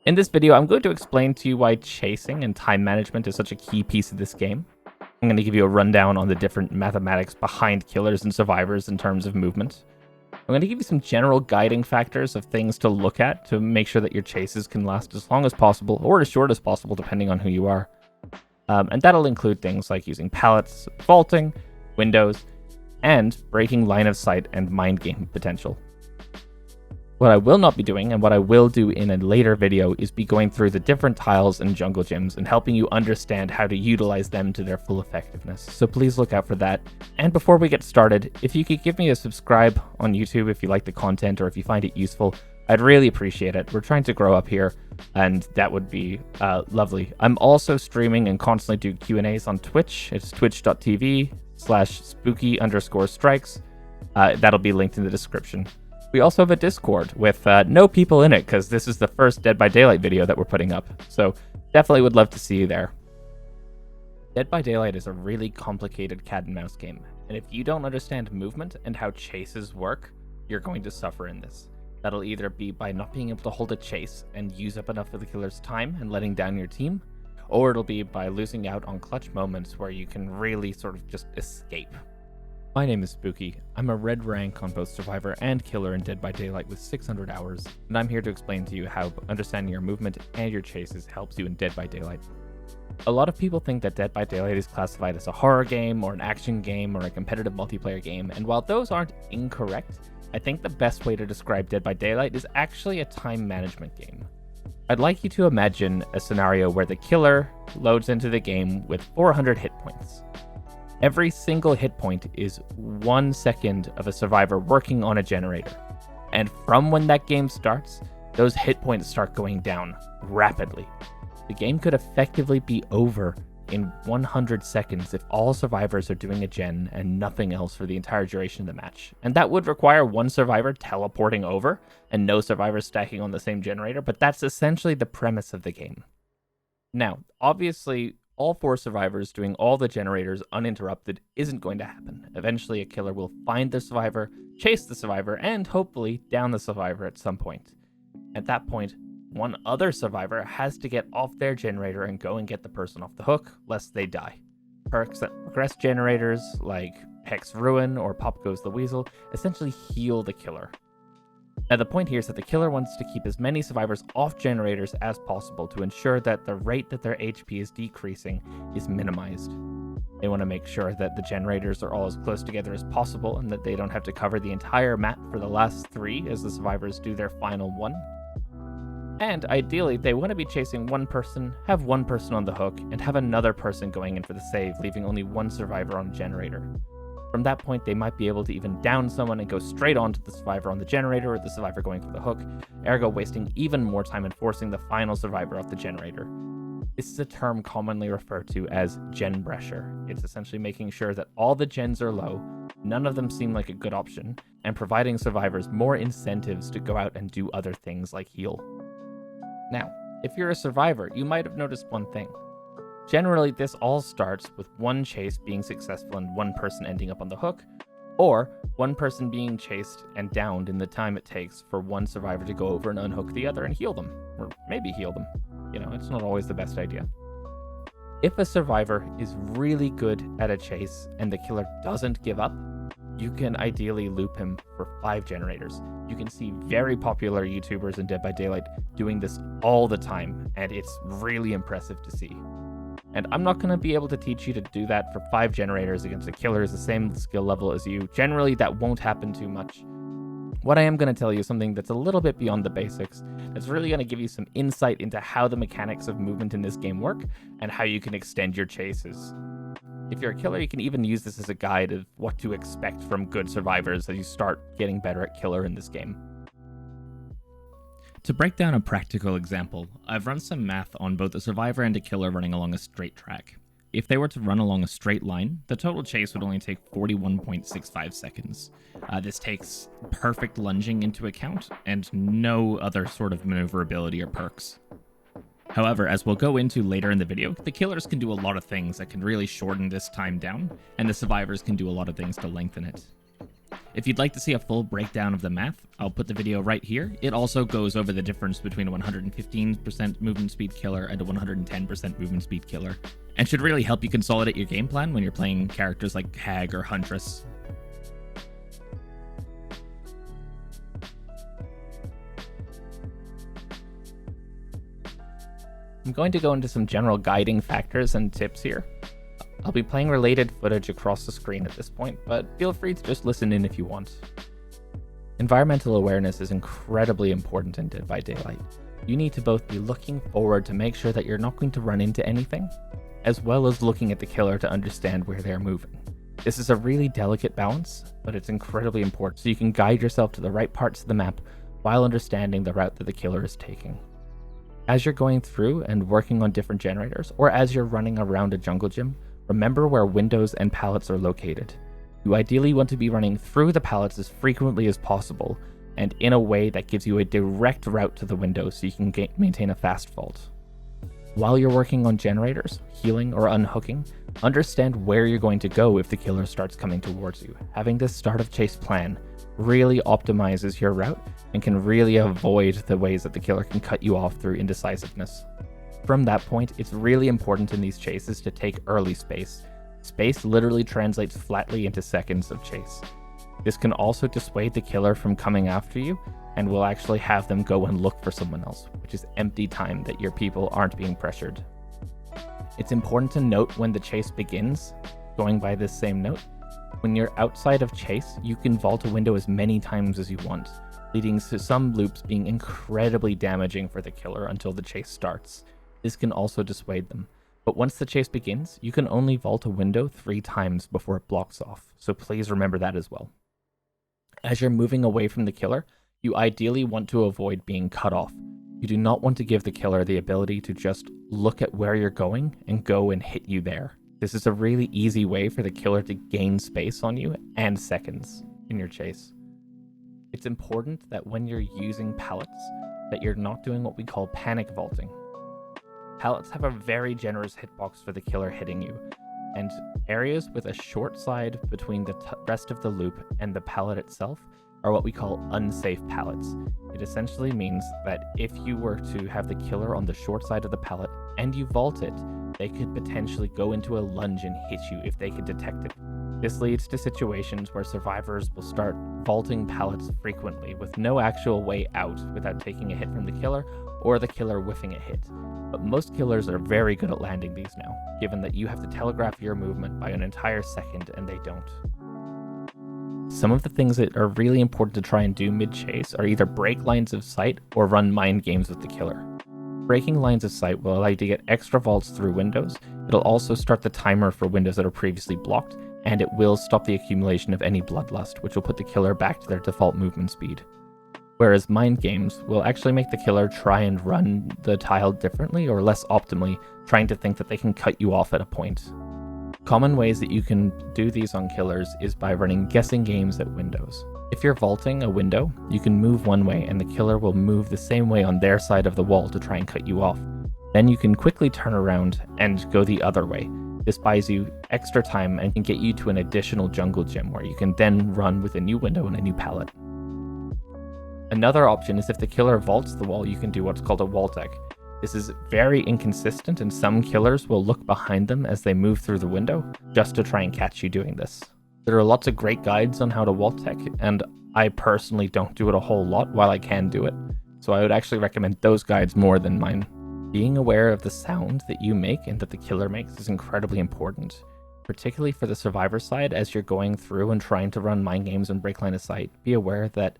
In this video, I'm going to explain to you why chasing and time management is such a key piece of this game. I'm going to give you a rundown on the different mathematics behind killers and survivors in terms of movement. I'm going to give you some general guiding factors of things to look at to make sure that your chases can last as long as possible or as short as possible, depending on who you are. And that'll include things like using pallets, vaulting, windows, and breaking line of sight and mind game potential. What I will not be doing, and what I will do in a later video, is be going through the different tiles and jungle gyms and helping you understand how to utilize them to their full effectiveness. So please look out for that. And before we get started, if you could give me a subscribe on YouTube if you like the content or if you find it useful, I'd really appreciate it. We're trying to grow up here, and that would be lovely. I'm also streaming and constantly do Q&As on Twitch. It's twitch.tv/spooky_strikes. That'll be linked in the description. We also have a Discord with no people in it because this is the first Dead by Daylight video that we're putting up. So definitely would love to see you there. Dead by Daylight is a really complicated cat and mouse game. And if you don't understand movement and how chases work, you're going to suffer in this. That'll either be by not being able to hold a chase and use up enough of the killer's time and letting down your team, or it'll be by losing out on clutch moments where you can really sort of just escape. My name is Spooky. I'm a red rank on both Survivor and Killer in Dead by Daylight with 600 hours, and I'm here to explain to you how understanding your movement and your chases helps you in Dead by Daylight. A lot of people think that Dead by Daylight is classified as a horror game, or an action game, or a competitive multiplayer game, and while those aren't incorrect, I think the best way to describe Dead by Daylight is actually a time management game. I'd like you to imagine a scenario where the killer loads into the game with 400 hit points. Every single hit point is 1 second of a survivor working on a generator. And from when that game starts, those hit points start going down rapidly. The game could effectively be over in 100 seconds if all survivors are doing a gen and nothing else for the entire duration of the match. And that would require one survivor teleporting over and no survivors stacking on the same generator, but that's essentially the premise of the game. Now, obviously, all 4 survivors doing all the generators uninterrupted isn't going to happen. Eventually, a killer will find the survivor, chase the survivor, and hopefully down the survivor at some point. At that point, one other survivor has to get off their generator and go and get the person off the hook, lest they die. Perks that progress generators, like Hex Ruin or Pop Goes the Weasel, essentially heal the killer. Now, the point here is that the killer wants to keep as many survivors off generators as possible to ensure that the rate that their HP is decreasing is minimized. They want to make sure that the generators are all as close together as possible and that they don't have to cover the entire map for the last 3 as the survivors do their final 1. And ideally, they want to be chasing one person, have one person on the hook, and have another person going in for the save, leaving only one survivor on a generator. From that point, they might be able to even down someone and go straight onto the survivor on the generator or the survivor going for the hook, ergo wasting even more time and forcing the final survivor off the generator. This is a term commonly referred to as gen pressure. It's essentially making sure that all the gens are low, none of them seem like a good option, and providing survivors more incentives to go out and do other things like heal. Now, if you're a survivor, you might have noticed one thing. Generally, this all starts with one chase being successful and one person ending up on the hook, or one person being chased and downed in the time it takes for one survivor to go over and unhook the other and heal them, or maybe heal them. You know, it's not always the best idea. If a survivor is really good at a chase and the killer doesn't give up, you can ideally loop him for 5 generators. You can see very popular YouTubers in Dead by Daylight doing this all the time, and it's really impressive to see. And I'm not going to be able to teach you to do that for 5 generators against a killer who's the same skill level as you. Generally, that won't happen too much. What I am going to tell you is something that's a little bit beyond the basics. That's really going to give you some insight into how the mechanics of movement in this game work and how you can extend your chases. If you're a killer, you can even use this as a guide of what to expect from good survivors as you start getting better at killer in this game. To break down a practical example, I've run some math on both a survivor and a killer running along a straight track. If they were to run along a straight line, the total chase would only take 41.65 seconds. This takes perfect lunging into account and no other sort of maneuverability or perks. However, as we'll go into later in the video, the killers can do a lot of things that can really shorten this time down, and the survivors can do a lot of things to lengthen it. If you'd like to see a full breakdown of the math, I'll put the video right here. It also goes over the difference between a 115% movement speed killer and a 110% movement speed killer, and should really help you consolidate your game plan when you're playing characters like Hag or Huntress. I'm going to go into some general guiding factors and tips here. I'll be playing related footage across the screen at this point, but feel free to just listen in if you want. Environmental awareness is incredibly important in Dead by Daylight. You need to both be looking forward to make sure that you're not going to run into anything, as well as looking at the killer to understand where they're moving. This is a really delicate balance, but it's incredibly important so you can guide yourself to the right parts of the map while understanding the route that the killer is taking. As you're going through and working on different generators, or as you're running around a jungle gym, remember where windows and pallets are located. You ideally want to be running through the pallets as frequently as possible, and in a way that gives you a direct route to the window so you can maintain a fast vault. While you're working on generators, healing, or unhooking, understand where you're going to go if the killer starts coming towards you. Having this start of chase plan really optimizes your route and can really avoid the ways that the killer can cut you off through indecisiveness. From that point, it's really important in these chases to take early space. Space literally translates flatly into seconds of chase. This can also dissuade the killer from coming after you and will actually have them go and look for someone else, which is empty time that your people aren't being pressured. It's important to note when the chase begins, going by this same note. When you're outside of chase, you can vault a window as many times as you want, leading to some loops being incredibly damaging for the killer until the chase starts. This can also dissuade them. But once the chase begins, you can only vault a window 3 times before it blocks off, so please remember that as well. As you're moving away from the killer, you ideally want to avoid being cut off. You do not want to give the killer the ability to just look at where you're going and go and hit you there. This is a really easy way for the killer to gain space on you and seconds in your chase. It's important that when you're using pallets, that you're not doing what we call panic vaulting. Pallets have a very generous hitbox for the killer hitting you, and areas with a short side between the rest of the loop and the pallet itself are what we call unsafe pallets. It essentially means that if you were to have the killer on the short side of the pallet and you vault it, they could potentially go into a lunge and hit you if they could detect it. This leads to situations where survivors will start vaulting pallets frequently with no actual way out without taking a hit from the killer or the killer whiffing a hit. But most killers are very good at landing these now, given that you have to telegraph your movement by an entire second and they don't. Some of the things that are really important to try and do mid-chase are either break lines of sight or run mind games with the killer. Breaking lines of sight will allow you to get extra vaults through windows. It'll also start the timer for windows that are previously blocked, and it will stop the accumulation of any bloodlust, which will put the killer back to their default movement speed. Whereas mind games will actually make the killer try and run the tile differently or less optimally, trying to think that they can cut you off at a point. Common ways that you can do these on killers is by running guessing games at windows. If you're vaulting a window, you can move one way and the killer will move the same way on their side of the wall to try and cut you off. Then you can quickly turn around and go the other way. This buys you extra time and can get you to an additional jungle gym where you can then run with a new window and a new pallet. Another option is if the killer vaults the wall, you can do what's called a wall deck. This is very inconsistent and some killers will look behind them as they move through the window just to try and catch you doing this. There are lots of great guides on how to wall tech, and I personally don't do it a whole lot while I can do it, so I would actually recommend those guides more than mine. Being aware of the sound that you make and that the killer makes is incredibly important, particularly for the survivor side as you're going through and trying to run mind games and break line of sight. Be aware that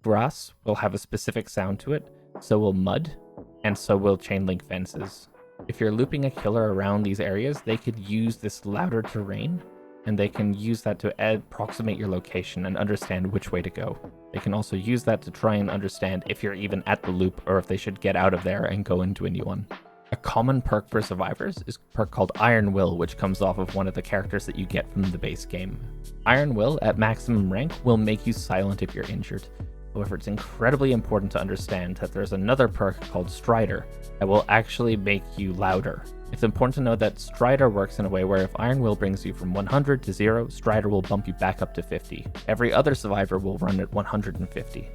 grass will have a specific sound to it, so will mud, and so will chain link fences. If you're looping a killer around these areas, they could use this louder terrain, and they can use that to approximate your location and understand which way to go. They can also use that to try and understand if you're even at the loop or if they should get out of there and go into a new one. A common perk for survivors is a perk called Iron Will, which comes off of one of the characters that you get from the base game. Iron Will at maximum rank will make you silent if you're injured. However, it's incredibly important to understand that there's another perk called Strider that will actually make you louder. It's important to know that Strider works in a way where if Iron Will brings you from 100 to 0, Strider will bump you back up to 50. Every other survivor will run at 150.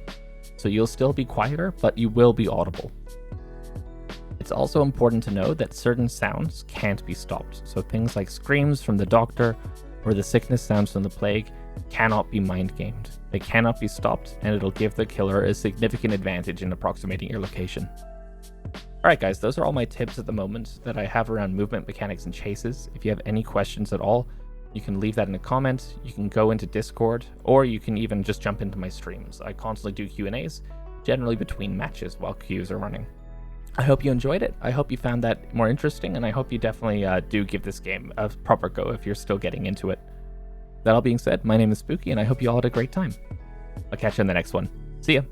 So you'll still be quieter, but you will be audible. It's also important to know that certain sounds can't be stopped. So things like screams from the doctor or the sickness sounds from the plague cannot be mind gamed. They cannot be stopped, and it'll give the killer a significant advantage in approximating your location. Alright guys, those are all my tips at the moment that I have around movement mechanics and chases. If you have any questions at all, you can leave that in a comment, you can go into Discord, or you can even just jump into my streams. I constantly do Q&As, generally between matches while queues are running. I hope you enjoyed it, I hope you found that more interesting, and I hope you definitely do give this game a proper go if you're still getting into it. That all being said, my name is Spooky, and I hope you all had a great time. I'll catch you in the next one. See ya!